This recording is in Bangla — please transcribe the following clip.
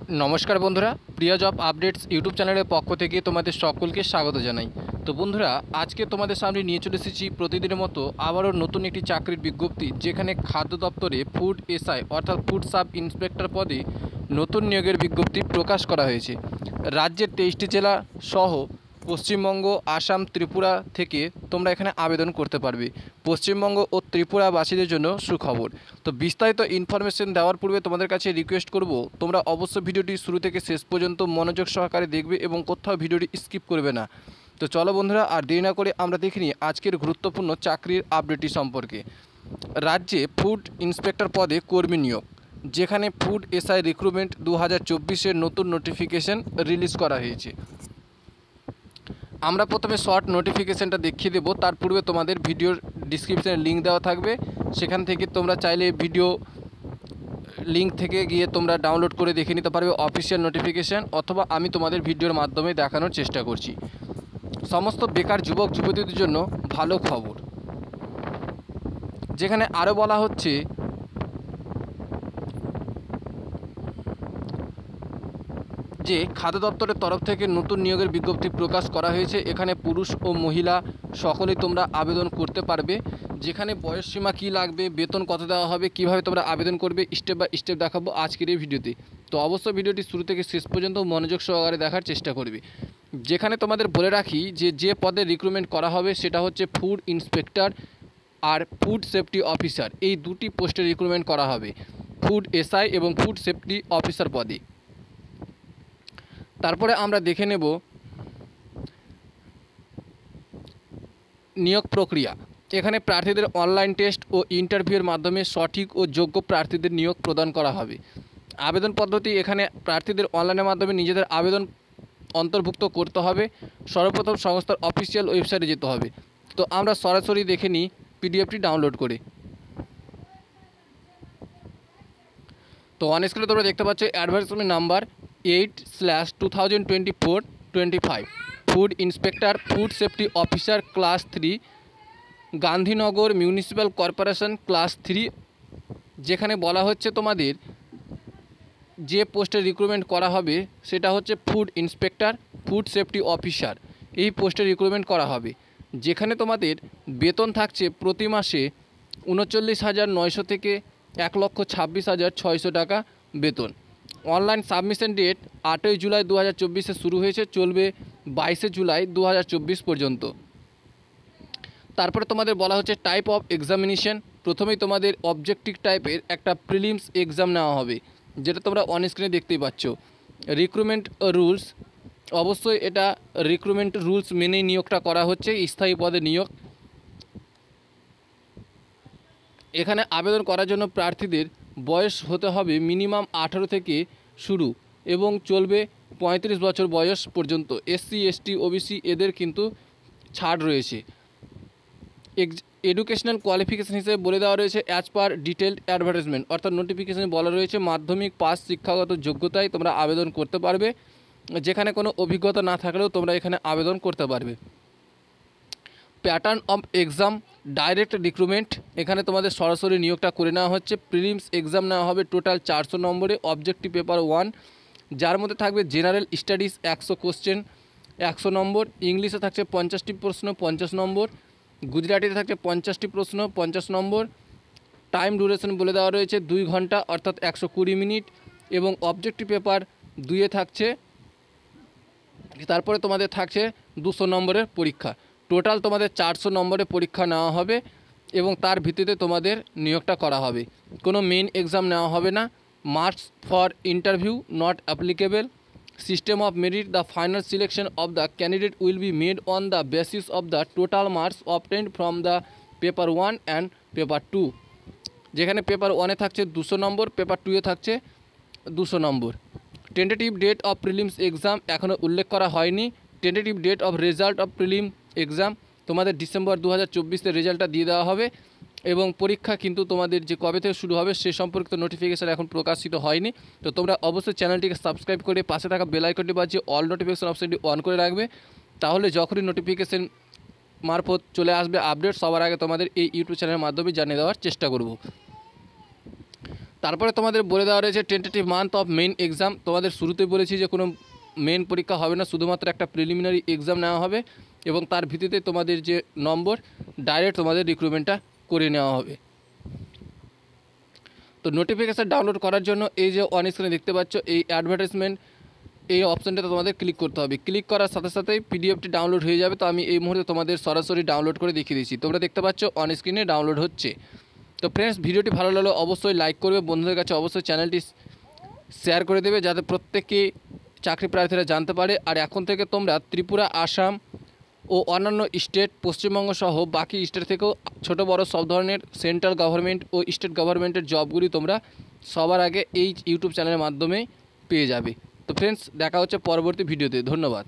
নমস্কার বন্ধুরা, প্রিয়া জব আপডেটস ইউটিউব চ্যানেলের পক্ষ থেকে তোমাদের সকলকে স্বাগত জানাই। তো বন্ধুরা, আজকে তোমাদের সামনে নিয়ে চলে এসেছি প্রতিদিনের মতো আবারও নতুন একটি চাকরির বিজ্ঞপ্তি, যেখানে খাদ্য দপ্তরে ফুড এসআই অর্থাৎ ফুড সাব ইন্সপেক্টর পদে নতুন নিয়োগের বিজ্ঞপ্তি প্রকাশ করা হয়েছে। রাজ্যের 23টি জেলা সহ পশ্চিমবঙ্গ, আসাম, ত্রিপুরা থেকে তোমরা এখানে আবেদন করতে পারবে। পশ্চিমবঙ্গ ও ত্রিপুরাবাসীদের জন্য সুখবর। তো বিস্তারিত ইনফরমেশন দেওয়ার পূর্বে তোমাদের কাছে রিকোয়েস্ট করব, তোমরা অবশ্যই ভিডিওটি শুরু থেকে শেষ পর্যন্ত মনোযোগ সহকারে দেখবে এবং কোথাও ভিডিওটি স্কিপ করবে না। তো চলো বন্ধুরা, আর দেরি না করে আমরা দেখে নিই আজকের গুরুত্বপূর্ণ চাকরির আপডেটটি সম্পর্কে। রাজ্যে ফুড ইন্সপেক্টর পদে কর্মী নিয়োগ, যেখানে ফুড এসআই রিক্রুটমেন্ট 2024-এর নতুন নোটিফিকেশন রিলিজ করা হয়েছে। আমরা প্রথমে শর্ট নোটিফিকেশানটা দেখিয়ে দেবো, তার পূর্বে তোমাদের ভিডিওর ডিসক্রিপশানে লিঙ্ক দেওয়া থাকবে, সেখান থেকে তোমরা চাইলে ভিডিও লিঙ্ক থেকে গিয়ে তোমরা ডাউনলোড করে দেখে নিতে পারবে অফিসিয়াল নোটিফিকেশান, অথবা আমি তোমাদের ভিডিওর মাধ্যমে দেখানোর চেষ্টা করছি। সমস্ত বেকার যুবক যুবতীদের জন্য ভালো খবর, যেখানে আরও বলা হচ্ছে যে খাদ্য দপ্তরের তরফ থেকে নতুন নিয়োগের বিজ্ঞপ্তি প্রকাশ করা হয়েছে। এখানে পুরুষ ও মহিলা সকলেই তোমরা আবেদন করতে পারবে। যেখানে বয়সসীমা কী লাগবে, বেতন কত দেওয়া হবে, কিভাবে তোমরা আবেদন করবে, স্টেপ বাই স্টেপ দেখাবো আজকের এই ভিডিওতে। তো অবশ্যই ভিডিওটি শুরু থেকে শেষ পর্যন্ত মনোযোগ সহকারে দেখার চেষ্টা করবে। যেখানে তোমাদের বলে রাখি যে পদে রিক্রুটমেন্ট করা হবে সেটা হচ্ছে ফুড ইন্সপেক্টর আর ফুড সেফটি অফিসার, এই দুটি পোস্টে রিক্রুটমেন্ট করা হবে, ফুড এসআই এবং ফুড সেফটি অফিসার পদে। তারপরে আমরা দেখে নেব নিয়োগ প্রক্রিয়া। এখানে প্রার্থীদের অনলাইন টেস্ট ও ইন্টারভিউয়ের মাধ্যমে সঠিক ও যোগ্য প্রার্থীদের নিয়োগ প্রদান করা হবে। আবেদন পদ্ধতি, এখানে প্রার্থীদের অনলাইনের মাধ্যমে নিজেদের আবেদন অন্তর্ভুক্ত করতে হবে। সর্বপ্রথম সংস্থার অফিসিয়াল ওয়েবসাইটে যেতে হবে। তো আমরা সরাসরি দেখে নিই পিডিএফটি ডাউনলোড করে। তো অন স্ক্রিনে তোমরা দেখতে পাচ্ছ advertisement number 8/2024-25 food inspector food safety officer class 3 Gandhinagar municipal corporation class 3। যেখানে বলা হচ্ছে তোমাদের যে পোস্টে রিক্রুটমেন্ট করা হবে সেটা হচ্ছে food inspector food safety officer, এই পোস্টে রিক্রুটমেন্ট করা হবে। যেখানে তোমাদের বেতন থাকছে প্রতি মাসে 39,900 থেকে 1,26,600 টাকা বেতন। অনলাইন সাবমিশন ডেট 8ই জুলাই 2024-এ শুরু হয়েছে, চলবে 22শে জুলাই 2024 পর্যন্ত। তারপরে তোমাদের বলা হচ্ছে টাইপ অফ এক্সামিনেশন। প্রথমেই তোমাদের অবজেক্টিভ টাইপের একটা প্রিলিমস এক্সাম নেওয়া হবে, যেটা তোমরা অন স্ক্রিনে দেখতেই পাচ্ছ। রিক্রুটমেন্ট রুলস, অবশ্যই এটা রিক্রুটমেন্ট রুলস মেনেই নিয়োগটা করা হচ্ছে, স্থায়ী পদে নিয়োগ। এখানে আবেদন করার জন্য প্রার্থীদের বয়স হতে হবে মিনিমাম 18 থেকে শুরু এবং চলবে 35 বছর বয়স পর্যন্ত। এসসি, এসটি, ওবিসি এদের কিন্তু ছাড় রয়েছে। এডুকেশনাল কোয়ালিফিকেশান হিসেবে বলে দেওয়া রয়েছে অ্যাজ পার ডিটেলড অ্যাডভার্টাইজমেন্ট, অর্থাৎ নোটিফিকেশানে বলা রয়েছে মাধ্যমিক পাস শিক্ষাগত যোগ্যতায় তোমরা আবেদন করতে পারবে। যেখানে কোনো অভিজ্ঞতা না থাকলেও তোমরা এখানে আবেদন করতে পারবে। Pattern of exam direct recruitment, এখানে তোমাদের সরাসরি নিয়োগটা করে নেওয়া হচ্ছে। প্রিলিমস এক্সাম নেওয়া হবে টোটাল 400 নম্বরে, অবজেক্টিভ পেপার 1, যার মধ্যে থাকবে জেনারেল স্টাডিজ 100 কোশ্চেন 100 নম্বর, ইংলিশে থাকছে 50টি প্রশ্ন 50 নম্বর, গুজরাটিতে থাকছে 50টি প্রশ্ন 50 নম্বর। টাইম ডিউরেশন বলে দেওয়া রয়েছে 2 ঘন্টা অর্থাৎ 120 মিনিট, এবং অবজেক্টিভ পেপার 2-এ থাকছে। তারপরে তোমাদের থাকছে 200 নম্বরের পরীক্ষা। টোটাল তোমাদের 400 নম্বরের পরীক্ষা নেওয়া হবে এবং তার ভিত্তিতে তোমাদের নিয়োগটা করা হবে। কোনো মেইন এক্সাম নেওয়া হবে না। Marks for interview not applicable. System of merit, the final selection of the candidate will be made on the basis of the total marks obtained from the paper 1 and paper 2। যেখানে পেপার 1-এ থাকছে 200 নম্বর, পেপার 2-এ থাকছে 200 নম্বর। Tentative date of prelims exam এখনও উল্লেখ করা হয়নি। Tentative date of result of prelim exam তোমাদের ডিসেম্বর 2024-এ রেজাল্টটা দিয়ে দেওয়া হবে, এবং পরীক্ষা কিন্তু তোমাদের যে কবে থেকে শুরু হবে সে সম্পর্কিত নোটিফিকেশান এখন প্রকাশিত হয়নি। তো তোমরা অবশ্যই চ্যানেলটিকে সাবস্ক্রাইব করে পাশে থাকা বেল আইকনটি বাজিয়ে অল নোটিফিকেশান অপশনটি অন করে রাখবে, তাহলে যখনই নোটিফিকেশান মারফত চলে আসবে আপডেট, সবার আগে তোমাদের এই ইউটিউব চ্যানেলের মাধ্যমে জানিয়ে দেওয়ার চেষ্টা করব। তারপরে তোমাদের বলে দেওয়া রয়েছে tentative month of main exam. তোমাদের শুরুতেই বলেছি যে কোনো মেইন পরীক্ষা হবে না, শুধুমাত্র একটা প্রিলিমিনারি এক্সাম নেওয়া হবে এবং তার ভিত্তিতে তোমাদের যে নম্বর ডাইরেক্ট তোমাদের রিক্রুটমেন্টটা করে নেওয়া হবে। তো নোটিফিকেশান ডাউনলোড করার জন্য এই যে অন স্ক্রিনে দেখতে পাচ্ছ এই অ্যাডভার্টাইজমেন্ট এই অপশানটাতে তোমাদের ক্লিক করতে হবে। ক্লিক করার সাথে সাথেই পিডিএফটি ডাউনলোড হয়ে যাবে। তো আমি এই মুহূর্তে তোমাদের সরাসরি ডাউনলোড করে দেখিয়ে দিচ্ছি। তোমরা দেখতে পাচ্ছ অন স্ক্রিনে ডাউনলোড হচ্ছে। তো ফ্রেন্ডস, ভিডিওটি ভালো লাগলে অবশ্যই লাইক করবে, বন্ধুদের কাছে অবশ্যই চ্যানেলটি শেয়ার করে দেবে যাতে প্রত্যেকে চাকরি প্রার্থীরা জানতে পারে। আর এখন থেকে তোমরা ত্রিপুরা, আসাম ও অন্যান্য স্টেট, পশ্চিমবঙ্গ সহ বাকি স্টেট থেকেও ছোট বড় সব ধরনের সেন্ট্রাল গভর্নমেন্ট ও স্টেট গভর্নমেন্টের জবগুলি তোমরা সবার আগে এই ইউটিউব চ্যানেলের মাধ্যমে পেয়ে যাবে। তো ফ্রেন্ডস, দেখা হচ্ছে পরবর্তী ভিডিওতে। ধন্যবাদ।